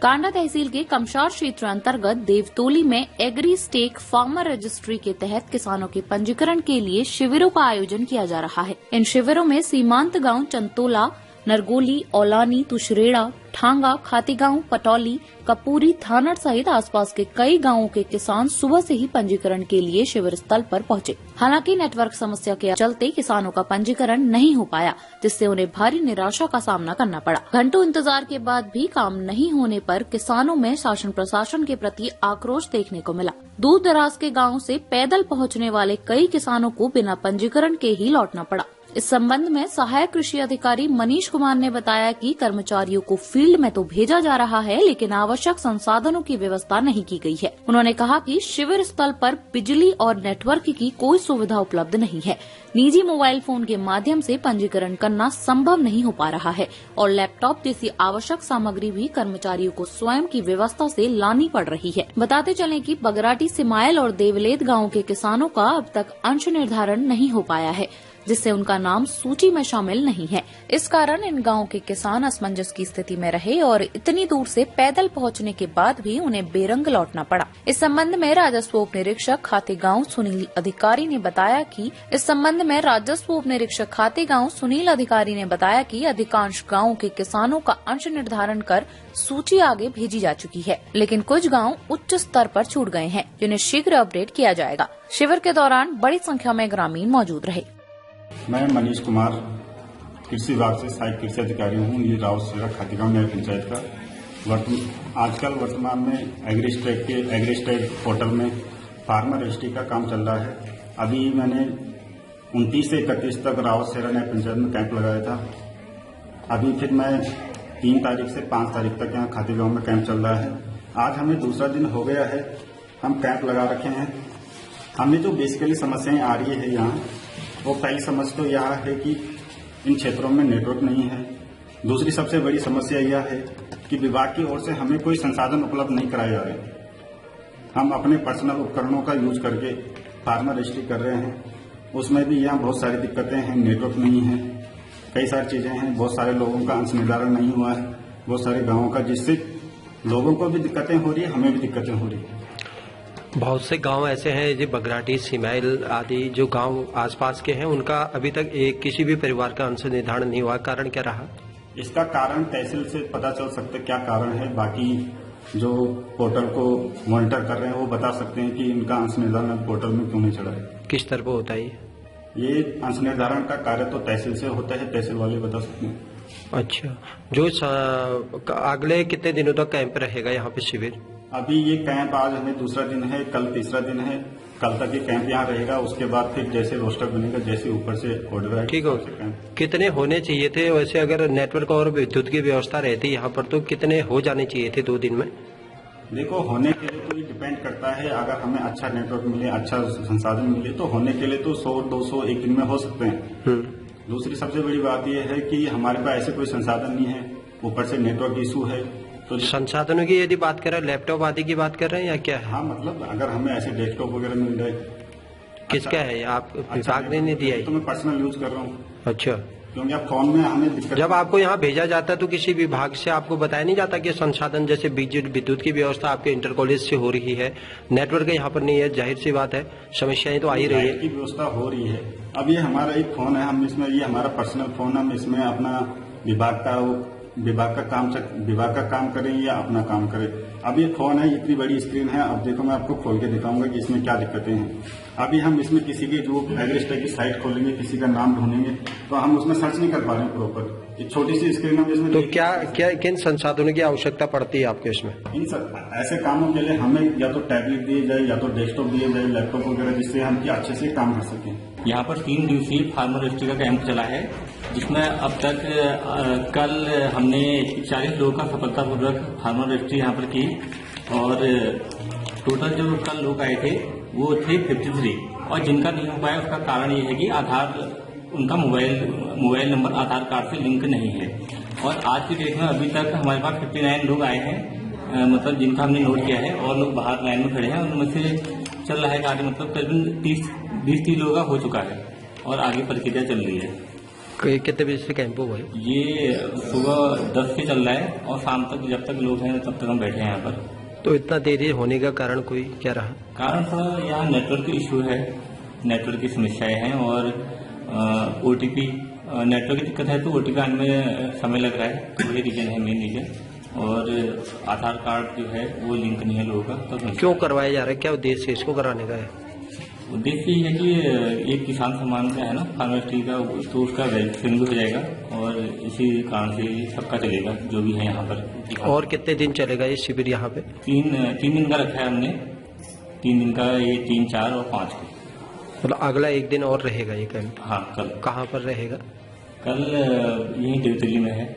कांडा तहसील के कमशार क्षेत्र अंतर्गत देवतोली में एग्री स्टेक फार्मर रजिस्ट्री के तहत किसानों के पंजीकरण के लिए शिविरों का आयोजन किया जा रहा है। इन शिविरों में सीमांत गांव चंतोला, नरगोली, औलानी, तुशरेड़ा, ठांगा, खातीगांव, पटौली, कपूरी, थानड़ सहित आसपास के कई गांवों के किसान सुबह से ही पंजीकरण के लिए शिविर स्थल पर पहुंचे। हालांकि नेटवर्क समस्या के चलते किसानों का पंजीकरण नहीं हो पाया, जिससे उन्हें भारी निराशा का सामना करना पड़ा। घंटों इंतजार के बाद भी काम नहीं होने पर किसानों में शासन प्रशासन के प्रति आक्रोश देखने को मिला। दूर दराज के गाँव से पैदल पहुंचने वाले कई किसानों को बिना पंजीकरण के ही लौटना पड़ा। इस संबंध में सहायक कृषि अधिकारी मनीष कुमार ने बताया कि कर्मचारियों को फील्ड में तो भेजा जा रहा है, लेकिन आवश्यक संसाधनों की व्यवस्था नहीं की गई है। उन्होंने कहा कि शिविर स्थल पर बिजली और नेटवर्क की कोई सुविधा उपलब्ध नहीं है। निजी मोबाइल फोन के माध्यम से पंजीकरण करना संभव नहीं हो पा रहा है और लैपटॉप जैसी आवश्यक सामग्री भी कर्मचारियों को स्वयं की व्यवस्था से लानी पड़ रही है। बताते चलें कि बगराटी, सिमाइल और देवलेद गाँव के किसानों का अब तक अंश निर्धारण नहीं हो पाया है, जिससे उनका नाम सूची में शामिल नहीं है। इस कारण इन गांवों के किसान असमंजस की स्थिति में रहे और इतनी दूर से पैदल पहुंचने के बाद भी उन्हें बेरंग लौटना पड़ा। इस संबंध में राजस्व उप निरीक्षक खातीगांव सुनील अधिकारी ने बताया कि अधिकांश गाँवों के किसानों का अंश निर्धारण कर सूची आगे भेजी जा चुकी है, लेकिन कुछ गाँव उच्च स्तर पर छूट गए हैं, जिन्हें शीघ्र अपडेट किया जाएगा। शिविर के दौरान बड़ी संख्या में ग्रामीण मौजूद रहे। मैं मनीष कुमार कृषि विभाग से सहायक कृषि अधिकारी हूँ। ये रावतसेरा खातीगांव न्याय पंचायत का आजकल वर्तमान में एग्री स्टेक पोर्टल में फार्मर रजिस्ट्री का काम चल रहा है। अभी मैंने 29 से 31 तक रावतसेरा न्याय पंचायत में कैंप लगाया था। अभी फिर मैं 3 तारीख से 5 तारीख तक यहाँ खातीगांव में कैंप चल रहा है। आज हमें दूसरा दिन हो गया है, हम कैंप लगा रखे हैं। हमें जो बेसिकली समस्याएं आ रही है यहाँ, वो पहली समस्या तो यह है कि इन क्षेत्रों में नेटवर्क नहीं है। दूसरी सबसे बड़ी समस्या यह है कि विभाग की ओर से हमें कोई संसाधन उपलब्ध नहीं कराए जा रहे। हम अपने पर्सनल उपकरणों का यूज करके फार्मर रजिस्ट्री कर रहे हैं, उसमें भी यहाँ बहुत सारी दिक्कतें हैं। नेटवर्क नहीं है, कई सारी चीजें हैं, बहुत सारे लोगों का अंश निर्धारण नहीं हुआ है, बहुत सारे गाँवों का, जिससे लोगों को भी दिक्कतें हो रही है, हमें भी दिक्कतें हो रही है। बहुत से गांव ऐसे हैं जो बगराटी, सिमाइल आदि जो गांव आसपास के हैं, उनका अभी तक किसी भी परिवार का अंश निर्धारण नहीं हुआ। कारण क्या रहा? इसका कारण तहसील से पता चल सकता है क्या कारण है। बाकी जो पोर्टल को मॉनिटर कर रहे हैं वो बता सकते हैं कि इनका अंश निर्धारण पोर्टल में क्यों नहीं चला है। किस तरह होता है ये अंश निर्धारण का कार्य तो तहसील से होता है, तहसील वाले बता सकते हैं। अच्छा, जो अगले कितने दिनों तक कैंप रहेगा यहाँ पे शिविर? अभी ये कैंप आज हमें दूसरा दिन है, कल तीसरा दिन है। कल तक ये कैंप यहाँ रहेगा, उसके बाद फिर जैसे रोस्टर बनेगा, जैसे ऊपर से ऑर्डर आएगा। ठीक है, कितने होने चाहिए थे वैसे? अगर नेटवर्क और विद्युत की व्यवस्था रहती यहाँ पर तो कितने हो जाने चाहिए थे 2 दिन में? देखो, होने के लिए तो ये डिपेंड करता है। अगर हमें अच्छा नेटवर्क मिले, अच्छा संसाधन मिले, तो होने के लिए तो 100-200 एक दिन में हो सकते हैं। दूसरी सबसे बड़ी बात यह है कि हमारे पास ऐसे कोई संसाधन नहीं है, ऊपर से नेटवर्क इशू है। तो संसाधनों की यदि बात कर रहे हैं, लैपटॉप आदि की बात कर रहे हैं या क्या है? हाँ, मतलब अगर हमें ऐसे डेस्कटॉप वगैरह मिल जाए। किसका है? आप विभाग ने नहीं दिया है? तो मैं पर्सनल यूज कर रहा हूँ। अच्छा, क्योंकि अब फोन में हमें दिक्कत। जब आपको यहाँ भेजा जाता है तो किसी विभाग से आपको बताया नहीं जाता कि संसाधन जैसे विद्युत की व्यवस्था आपके इंटर कॉलेज से हो रही है, नेटवर्क यहाँ पर नहीं है? जाहिर सी बात है, समस्याएं तो आ ही रही है। की व्यवस्था हो रही है। अब ये हमारा एक फोन है, हम इसमें, ये हमारा पर्सनल फोन, हम इसमें अपना विभाग का काम करें या अपना काम करें। अब ये फोन है, इतनी बड़ी स्क्रीन है। अब देखो, मैं आपको खोल के दिखाऊंगा कि इसमें क्या दिक्कतें हैं। अभी हम इसमें किसी की जो एग्री स्टेक की साइट खोलेंगे, किसी का नाम ढूंढेंगे, तो हम उसमें सर्च नहीं कर पा रहे हैं प्रॉपर। एक छोटी सी स्क्रीन है जिसमें। तो क्या किन संसाधनों की आवश्यकता पड़ती है आपके इसमें? इन सब ऐसे कामों के लिए हमें या तो टैबलेट दिए जाए, या तो डेस्कटॉप दिए जाए, लैपटॉप वगैरह, जिससे हम अच्छे से काम कर सकें। यहाँ पर 3 दिवसीय फार्मर रजिस्ट्री का कैंप चला है, जिसमें अब तक कल हमने 40 लोगों का सफलतापूर्वक फार्मर रजिस्ट्री यहाँ पर की। और टोटल जो कल लोग आए थे वो थे 53, और जिनका नहीं हो पाया उसका कारण ये है कि उनका मोबाइल नंबर आधार कार्ड से लिंक नहीं है। और आज की डेट में अभी तक हमारे पास 59 लोग आए हैं, मतलब जिनका हमने नोट किया है, और लोग बाहर लाइन में खड़े हैं। उनमें से चल रहा है कार्य, मतलब करीबन 20-30 लोगों का हो चुका है और आगे प्रक्रिया चल रही है। कितने बजे से कैंप हुआ है? ये सुबह 10 से चल रहा है और शाम तक जब तक लोग हैं तब तक हम बैठे हैं यहाँ पर। तो इतना देरी होने का कारण कोई क्या रहा? कारण थोड़ा यहाँ नेटवर्क इशू है, नेटवर्क की समस्याएं हैं और ओटीपी नेटवर्क की दिक्कत है तो ओटीपी आने में समय लग रहा है। ये रीजन है, मेन रीजन। और आधार कार्ड जो है वो लिंक नहीं है लोगों का। तो क्यों करवाया जा रहा है, क्या उद्देश्य है इसको कराने का है? उद्देश्य ये है कि एक किसान सम्मान का है ना, फार्मर का, तो उसका वेरिफिकेशन भी हो जाएगा और इसी कारण से सबका चलेगा जो भी है यहाँ पर। और कितने दिन चलेगा ये शिविर यहाँ पे? 3 दिन का रखा है हमने, 3 दिन का, ये 3, 4 और 5 को। मतलब अगला एक दिन और रहेगा ये कैंप? हाँ, कल। कहाँ पर रहेगा? कल यहीं देवतली में है।